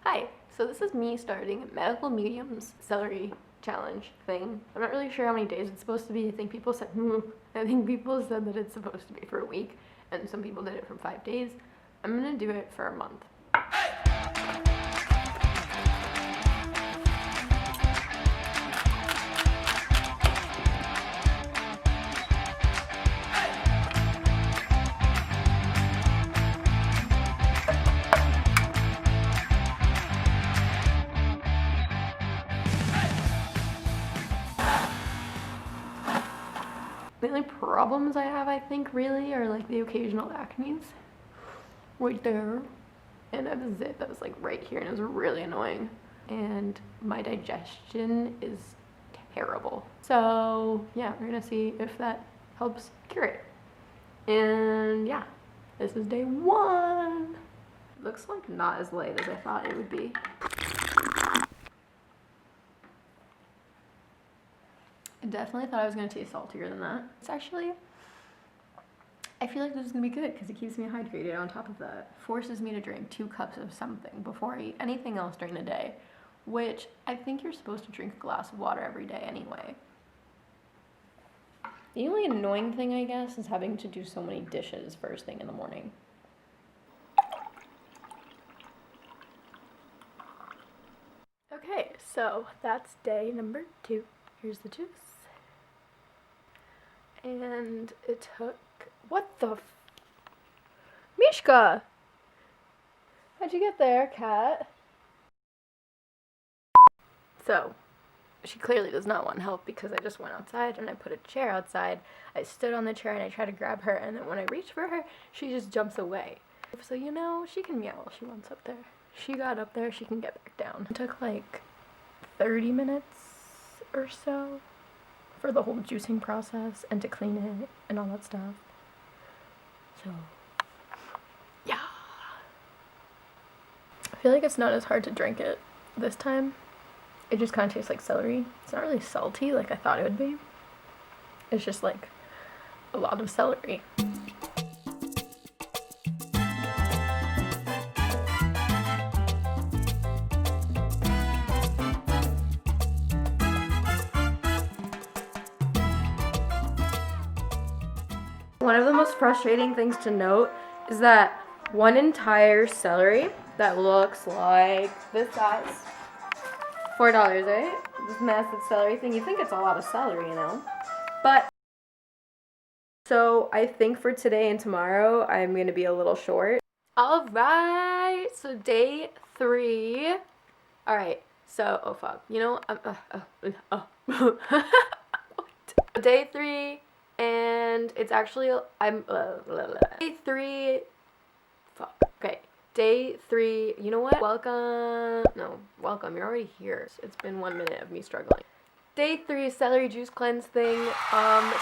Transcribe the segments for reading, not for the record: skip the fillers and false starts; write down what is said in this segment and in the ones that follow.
Hi, so this is me starting a medical mediums celery challenge thing. I'm not really sure how many days it's supposed to be. I think people said that it's supposed to be for a week, and some people did it for 5 days. I'm gonna do it for a month. The only problems I have, I think, really, are like the occasional acnes right there, and I have a zit that was like right here, and it was really annoying, and my digestion is terrible. So yeah, we're gonna see if that helps cure it. And yeah, this is day 1. It looks like not as light as I thought it would be. I definitely thought I was going to taste saltier than that. It's actually, I feel like this is going to be good because it keeps me hydrated. On top of that, forces me to drink 2 cups of something before I eat anything else during the day, which I think you're supposed to drink a glass of water every day anyway. The only annoying thing, I guess, is having to do so many dishes first thing in the morning. Okay, so that's day number 2. Here's the juice. And it took, what the Mishka! How'd you get there, cat? So, she clearly does not want help because I just went outside and I put a chair outside. I stood on the chair and I tried to grab her, and then when I reach for her, she just jumps away. So, you know, she can meow if she wants up there. She got up there, she can get back down. It took like 30 minutes or so for the whole juicing process and to clean it and all that stuff. So, yeah. I feel like it's not as hard to drink it this time. It just kind of tastes like celery. It's not really salty like I thought it would be. It's just like a lot of celery. One of the most frustrating things to note is that one entire celery that looks like this size, $4, right? This massive celery thing. You think it's a lot of celery, you know? But, so I think for today and tomorrow, I'm going to be a little short. Alright, so day 3. Alright, so, oh fuck. You know, Day 3. And it's actually, day 3, fuck, okay, day 3, you know what, welcome, you're already here, it's been 1 minute of me struggling. Day 3 celery juice cleanse thing.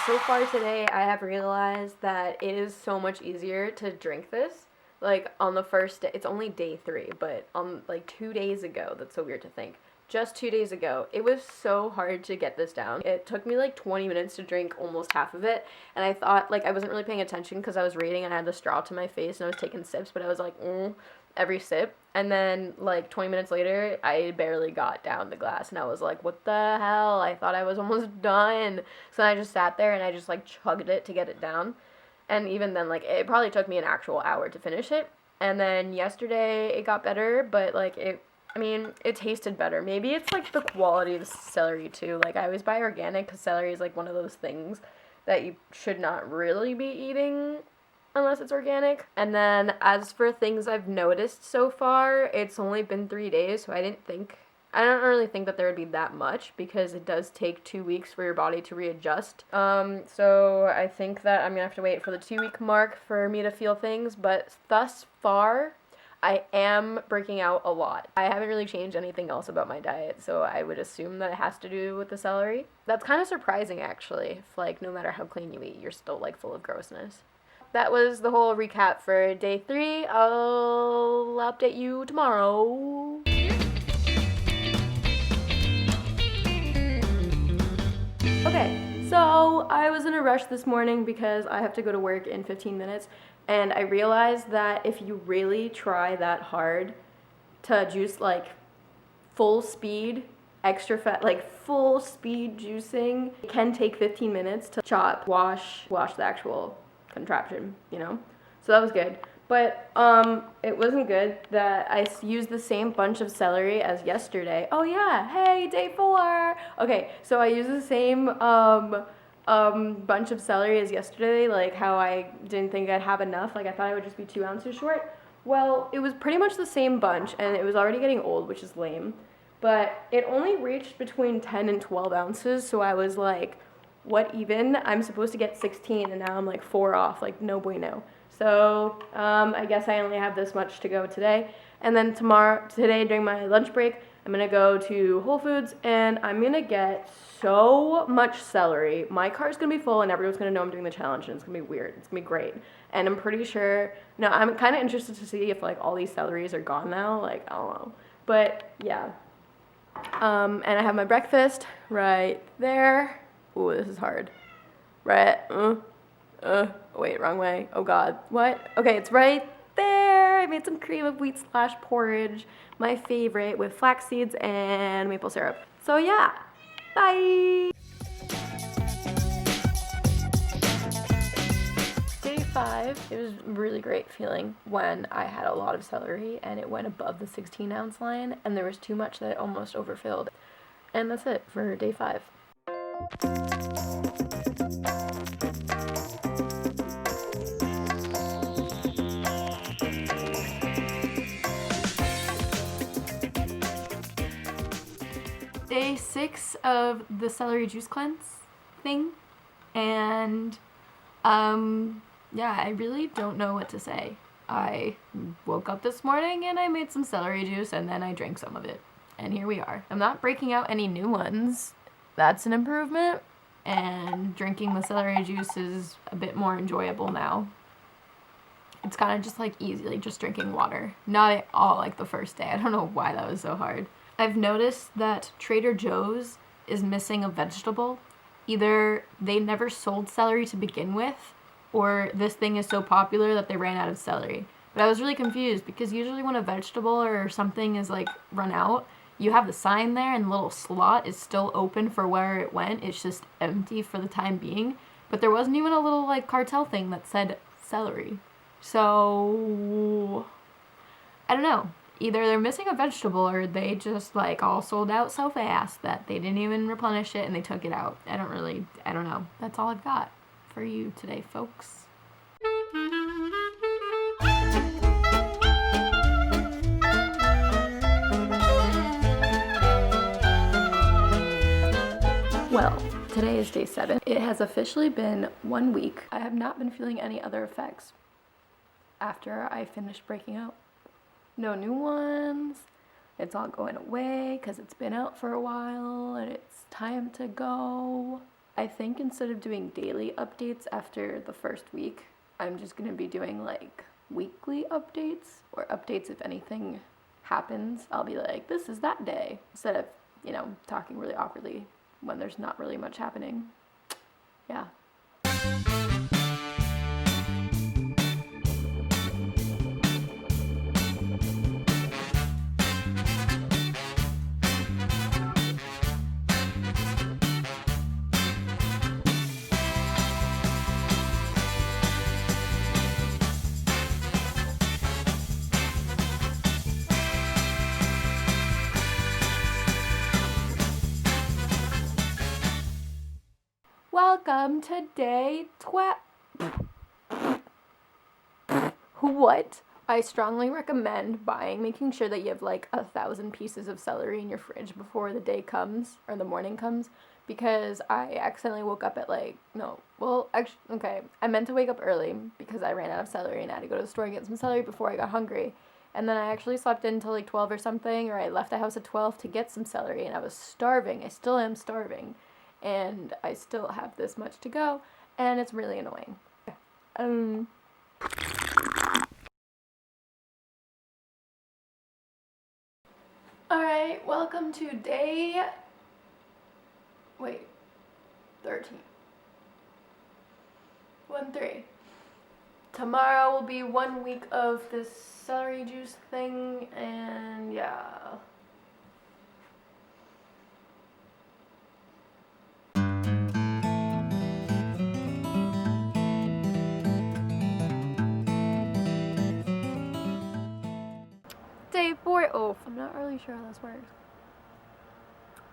So far today, I have realized that it is so much easier to drink this, like, on the first day. It's only day 3, but like 2 days ago, that's so weird to think. Just 2 days ago, it was so hard to get this down. It took me like 20 minutes to drink almost half of it, and I thought, like, I wasn't really paying attention because I was reading and I had the straw to my face and I was taking sips, but I was like, every sip, and then like 20 minutes later, I barely got down the glass, and I was like, what the hell? I thought I was almost done. So I just sat there and I just like chugged it to get it down, and even then, like, it probably took me an actual hour to finish it. And then yesterday it got better, but like it tasted better. Maybe it's like the quality of the celery too. Like, I always buy organic because celery is like one of those things that you should not really be eating unless it's organic. And then as for things I've noticed so far, it's only been 3 days, so I don't really think that there would be that much because it does take 2 weeks for your body to readjust. So I think that I'm gonna have to wait for the 2-week mark for me to feel things, but thus far, I am breaking out a lot. I haven't really changed anything else about my diet, so I would assume that it has to do with the celery. That's kind of surprising, actually. If, like, no matter how clean you eat, you're still, like, full of grossness. That was the whole recap for day 3. I'll update you tomorrow. Okay, so I was in a rush this morning because I have to go to work in 15 minutes, and I realized that if you really try that hard, to juice like full speed, extra fat, like full speed juicing. It can take 15 minutes to chop, wash the actual contraption, you know? So that was good. But it wasn't good that I used the same bunch of celery as yesterday. Oh yeah, hey, day 4. Okay, so I used the same bunch of celery as yesterday, like how I didn't think I'd have enough. Like I thought I would just be 2 ounces short. Well, it was pretty much the same bunch, and it was already getting old, which is lame. But it only reached between 10 and 12 ounces, so I was like, what even? I'm supposed to get 16, and now I'm like 4 off, like no bueno. So I guess I only have this much to go today. And then today during my lunch break, I'm gonna go to Whole Foods and I'm gonna get so much celery. My car's gonna be full and everyone's gonna know I'm doing the challenge and it's gonna be weird. It's gonna be great. And I'm pretty sure, no, I'm kind of interested to see if like all these celeries are gone now. Like, I don't know. But yeah. And I have my breakfast right there. Ooh, this is hard. Right, wait, wrong way. Oh God, what? Okay, it's right there. I made some cream of wheat / porridge, my favorite, with flax seeds and maple syrup. So yeah, bye. Day 5, it was really great feeling when I had a lot of celery and it went above the 16-ounce line and there was too much that it almost overfilled. And that's it for day 5. Day 6 of the celery juice cleanse thing, and yeah, I really don't know what to say. I woke up this morning and I made some celery juice and then I drank some of it, and here we are. I'm not breaking out any new ones. That's an improvement, and drinking the celery juice is a bit more enjoyable now. It's kind of just like easy, like just drinking water. Not at all like the first day. I don't know why that was so hard. I've noticed that Trader Joe's is missing a vegetable. Either they never sold celery to begin with, or this thing is so popular that they ran out of celery. But I was really confused because usually when a vegetable or something is like run out, you have the sign there and the little slot is still open for where it went. It's just empty for the time being. But there wasn't even a little like cartel thing that said celery. So I don't know. Either they're missing a vegetable or they just like all sold out so fast that they didn't even replenish it and they took it out. I don't know. That's all I've got for you today, folks. Well, today is day 7. It has officially been 1 week. I have not been feeling any other effects after I finished breaking out. No new ones. It's all going away because it's been out for a while and it's time to go. I think instead of doing daily updates after the first week, I'm just going to be doing like weekly updates, or updates if anything happens. I'll be like, this is that day, instead of, talking really awkwardly when there's not really much happening. Yeah. Welcome to day 12. What? I strongly recommend making sure that you have like 1,000 pieces of celery in your fridge before the day comes, or the morning comes, because I accidentally woke up at I meant to wake up early because I ran out of celery and I had to go to the store and get some celery before I got hungry. And then I actually slept until like 12 or something, or I left the house at 12 to get some celery, and I was starving. I still am starving. And I still have this much to go, and it's really annoying. Alright, welcome to day 13. 1-3. Tomorrow will be 1 week of this celery juice thing, and yeah. day 4. Oh, I'm not really sure how this works.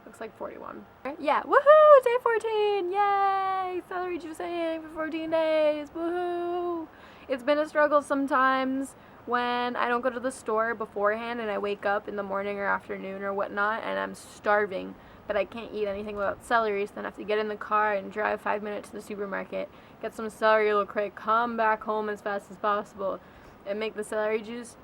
Looks like 41. Yeah, woohoo! Day 14! Yay! Celery juicing for 14 days! Woohoo! It's been a struggle sometimes when I don't go to the store beforehand and I wake up in the morning or afternoon or whatnot and I'm starving, but I can't eat anything without celery, so then I have to get in the car and drive 5 minutes to the supermarket, get some celery real quick, come back home as fast as possible, and make the celery juice.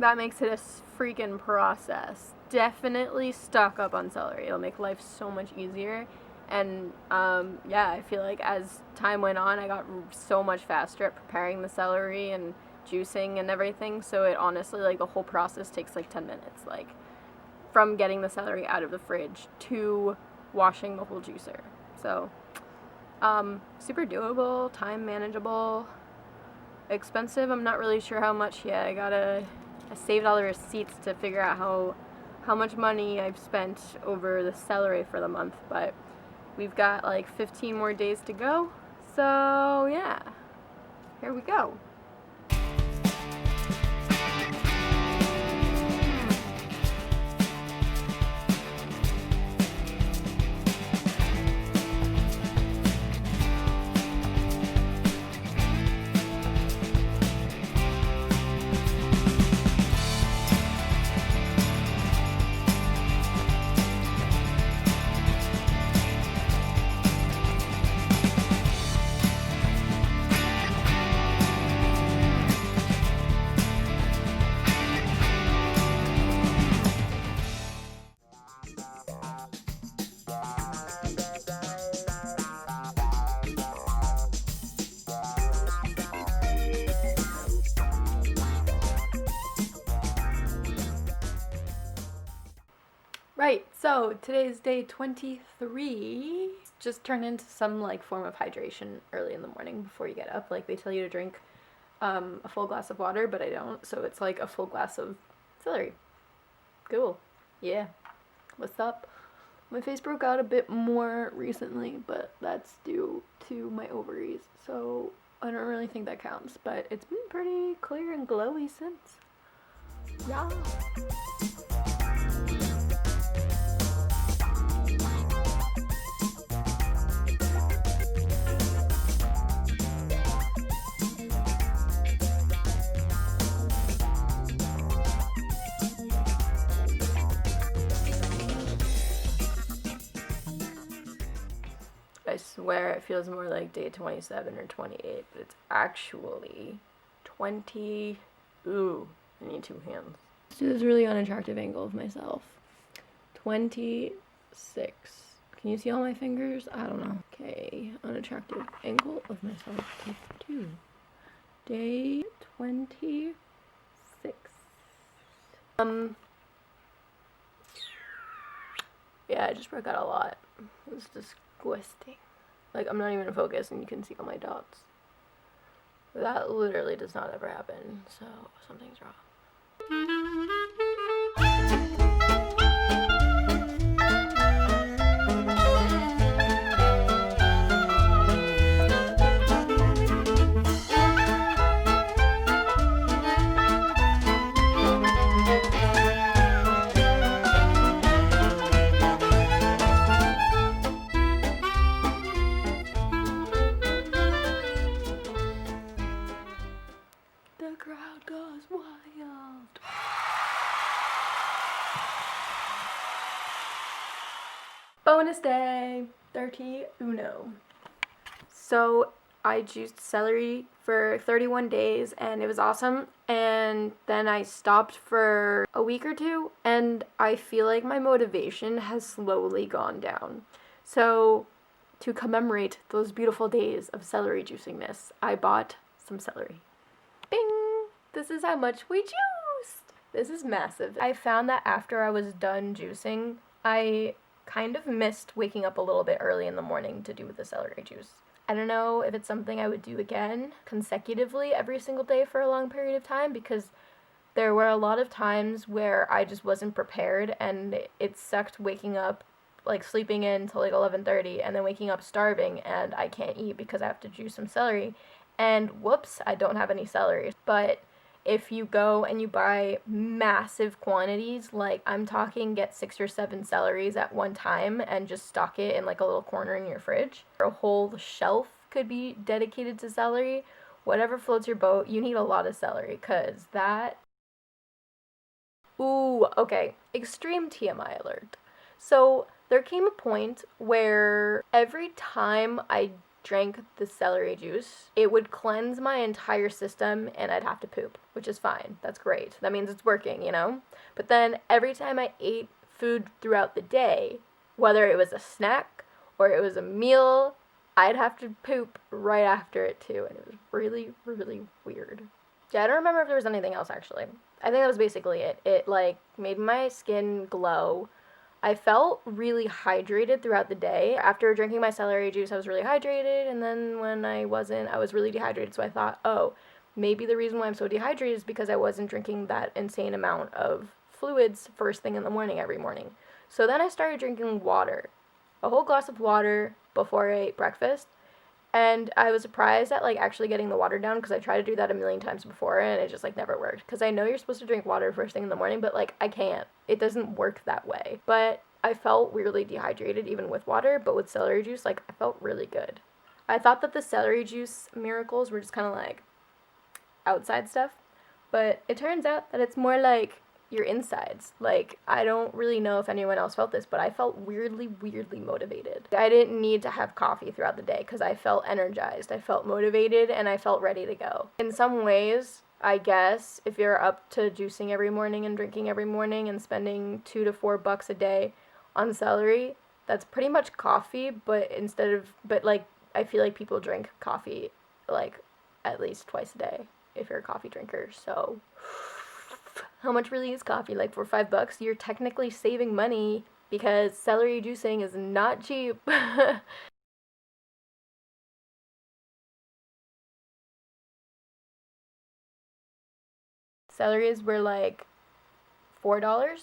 That makes it a freaking process. Definitely stock up on celery. It'll make life so much easier. And yeah, I feel like as time went on, I got so much faster at preparing the celery and juicing and everything. So it honestly, like, the whole process takes like 10 minutes. Like, from getting the celery out of the fridge to washing the whole juicer. So super doable, time manageable, expensive. I'm not really sure how much yet. I saved all the receipts to figure out how much money I've spent over the celery for the month, but we've got like 15 more days to go. So yeah, here we go. Right, so today's day 23. Just turn into some like form of hydration early in the morning before you get up. Like, they tell you to drink a full glass of water, but I don't, so it's like a full glass of celery. Cool. Yeah. What's up? My face broke out a bit more recently, but that's due to my ovaries, so I don't really think that counts, but it's been pretty clear and glowy since. Yeah. I swear it feels more like day 27 or 28, but it's actually 20. Ooh, I need 2 hands. Let's do this really unattractive angle of myself. 26. Can you see all my fingers? I don't know. Okay, unattractive angle of myself. Take 2. Day 26. Yeah, I just broke out a lot. It was disgusting. Like, I'm not even in focus and you can see all my dots. That literally does not ever happen, so something's wrong. The crowd goes wild. Bonus day 31. So I juiced celery for 31 days and it was awesome, and then I stopped for a week or 2 and I feel like my motivation has slowly gone down. So to commemorate those beautiful days of celery juicingness, I bought some celery. Bing! This is how much we juiced! This is massive. I found that after I was done juicing, I kind of missed waking up a little bit early in the morning to do the celery juice. I don't know if it's something I would do again consecutively every single day for a long period of time, because there were a lot of times where I just wasn't prepared and it sucked waking up, like sleeping in till like 11:30 and then waking up starving and I can't eat because I have to juice some celery. And whoops, I don't have any celery. But if you go and you buy massive quantities, like I'm talking get 6 or 7 celeries at one time and just stock it in like a little corner in your fridge. A whole shelf could be dedicated to celery. Whatever floats your boat, you need a lot of celery, because that... Ooh, okay, extreme TMI alert. So there came a point where every time I drank the celery juice, it would cleanse my entire system and I'd have to poop, which is fine. That's great. That means it's working, you know? But then every time I ate food throughout the day, whether it was a snack or it was a meal, I'd have to poop right after it too, and it was really, really weird. Yeah, I don't remember if there was anything else actually. I think that was basically it. It like made my skin glow. I felt really hydrated throughout the day. After drinking my celery juice, I was really hydrated, and then when I wasn't, I was really dehydrated. So I thought, oh, maybe the reason why I'm so dehydrated is because I wasn't drinking that insane amount of fluids first thing in the morning every morning. So then I started drinking water, a whole glass of water before I ate breakfast. And I was surprised at like actually getting the water down, because I tried to do that a million times before and it just like never worked. Because I know you're supposed to drink water first thing in the morning, but like I can't. It doesn't work that way. But I felt weirdly dehydrated even with water, but with celery juice, like I felt really good. I thought that the celery juice miracles were just kind of like outside stuff, but it turns out that it's more like your insides. Like, I don't really know if anyone else felt this, but I felt weirdly motivated. I didn't need to have coffee throughout the day because I felt energized, I felt motivated, and I felt ready to go. In some ways, I guess, if you're up to juicing every morning and drinking every morning and spending $2 to $4 a day on celery, that's pretty much coffee, but like, I feel like people drink coffee, like, at least twice a day if you're a coffee drinker, so... How much really is coffee? Like for $5, you're technically saving money because celery juicing is not cheap. Celeries were like $4, $3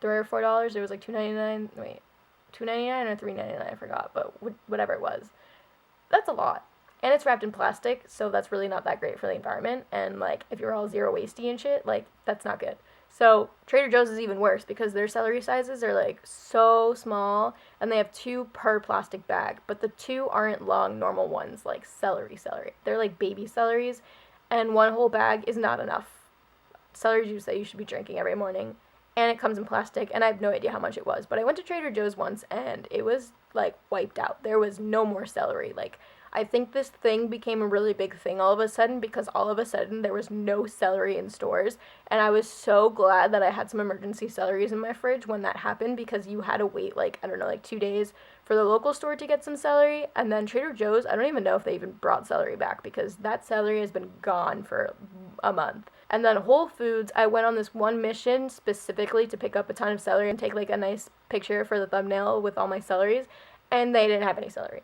or $4. It was like $2.99. Wait, $2.99 or $3.99? I forgot, but whatever it was, that's a lot. And it's wrapped in plastic, so that's really not that great for the environment. And, like, if you're all zero wastey and shit, like, that's not good. So Trader Joe's is even worse because their celery sizes are, like, so small, and they have 2 per plastic bag. But the 2 aren't long, normal ones, like celery. They're, like, baby celeries, and 1 whole bag is not enough celery juice that you should be drinking every morning. And it comes in plastic, and I have no idea how much it was. But I went to Trader Joe's once, and it was, like, wiped out. There was no more celery, like... I think this thing became a really big thing all of a sudden because all of a sudden there was no celery in stores, and I was so glad that I had some emergency celeries in my fridge when that happened, because you had to wait like, I don't know, like 2 days for the local store to get some celery, and then Trader Joe's, I don't even know if they even brought celery back because that celery has been gone for a month. And then Whole Foods, I went on this one mission specifically to pick up a ton of celery and take like a nice picture for the thumbnail with all my celeries, and they didn't have any celery.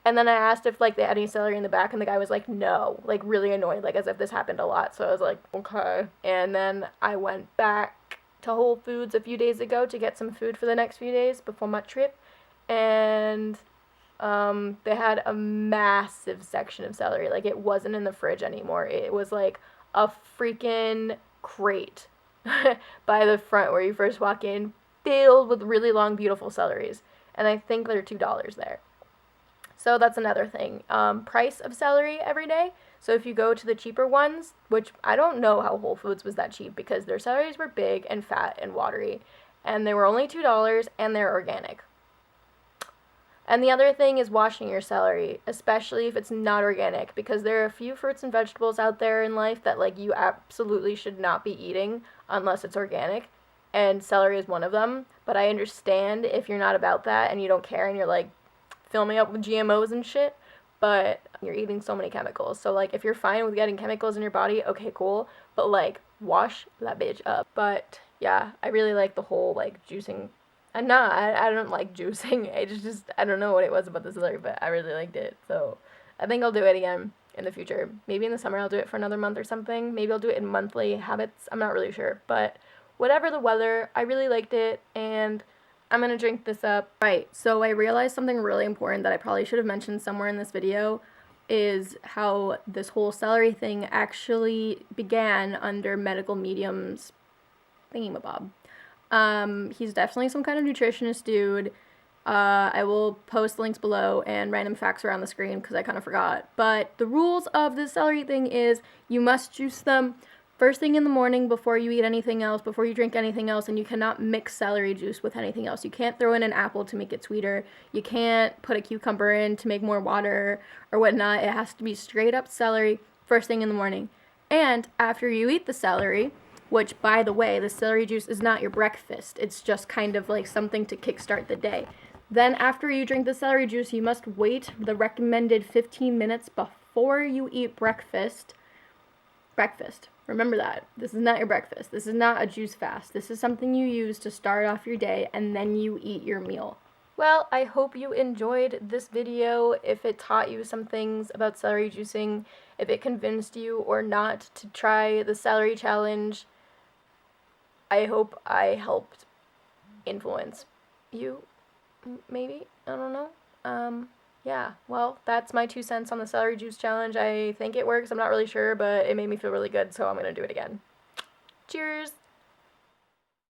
And then I asked if, like, they had any celery in the back, and the guy was like, no, like, really annoyed, like, as if this happened a lot. So I was like, okay. And then I went back to Whole Foods a few days ago to get some food for the next few days before my trip, and they had a massive section of celery. Like, it wasn't in the fridge anymore. It was, like, a freaking crate by the front where you first walk in, filled with really long, beautiful celeries. And I think they're $2 there. So that's another thing. Price of celery every day. So if you go to the cheaper ones, which I don't know how Whole Foods was that cheap because their celeries were big and fat and watery, and they were only $2 and they're organic. And the other thing is washing your celery, especially if it's not organic, because there are a few fruits and vegetables out there in life that like you absolutely should not be eating unless it's organic, and celery is one of them. But I understand if you're not about that and you don't care and you're like, fill me up with GMOs and shit, but you're eating so many chemicals. So, like, if you're fine with getting chemicals in your body, okay, cool, but, like, wash that bitch up. But, yeah, I really like the whole, like, juicing. And nah, I don't like juicing. It's just, I don't know what it was about the celery, but I really liked it. So, I think I'll do it again in the future. Maybe in the summer I'll do it for another month or something. Maybe I'll do it in monthly habits. I'm not really sure. But, whatever the weather, I really liked it, and... I'm gonna drink this up. Right, so I realized something really important that I probably should have mentioned somewhere in this video. is how this whole celery thing actually began under medical mediums thingamabob. He's definitely some kind of nutritionist dude. I will post links below and random facts around the screen because I kind of forgot. But the rules of this celery thing is you must juice them first thing in the morning before you eat anything else, before you drink anything else, and you cannot mix celery juice with anything else. You can't throw in an apple to make it sweeter. You can't put a cucumber in to make more water or whatnot. It has to be straight up celery first thing in the morning. And after you eat the celery, which, by the way, the celery juice is not your breakfast. It's just kind of like something to kickstart the day. Then after you drink the celery juice, you must wait the recommended 15 minutes before you eat breakfast. Breakfast. Remember that. This is not your breakfast. This is not a juice fast. This is something you use to start off your day and then you eat your meal. Well, I hope you enjoyed this video. If it taught you some things about celery juicing, if it convinced you or not to try the celery challenge, I hope I helped influence you, maybe? I don't know. Yeah, well, that's my 2 cents on the celery juice challenge. I think it works. I'm not really sure, but it made me feel really good, so I'm gonna do it again. Cheers!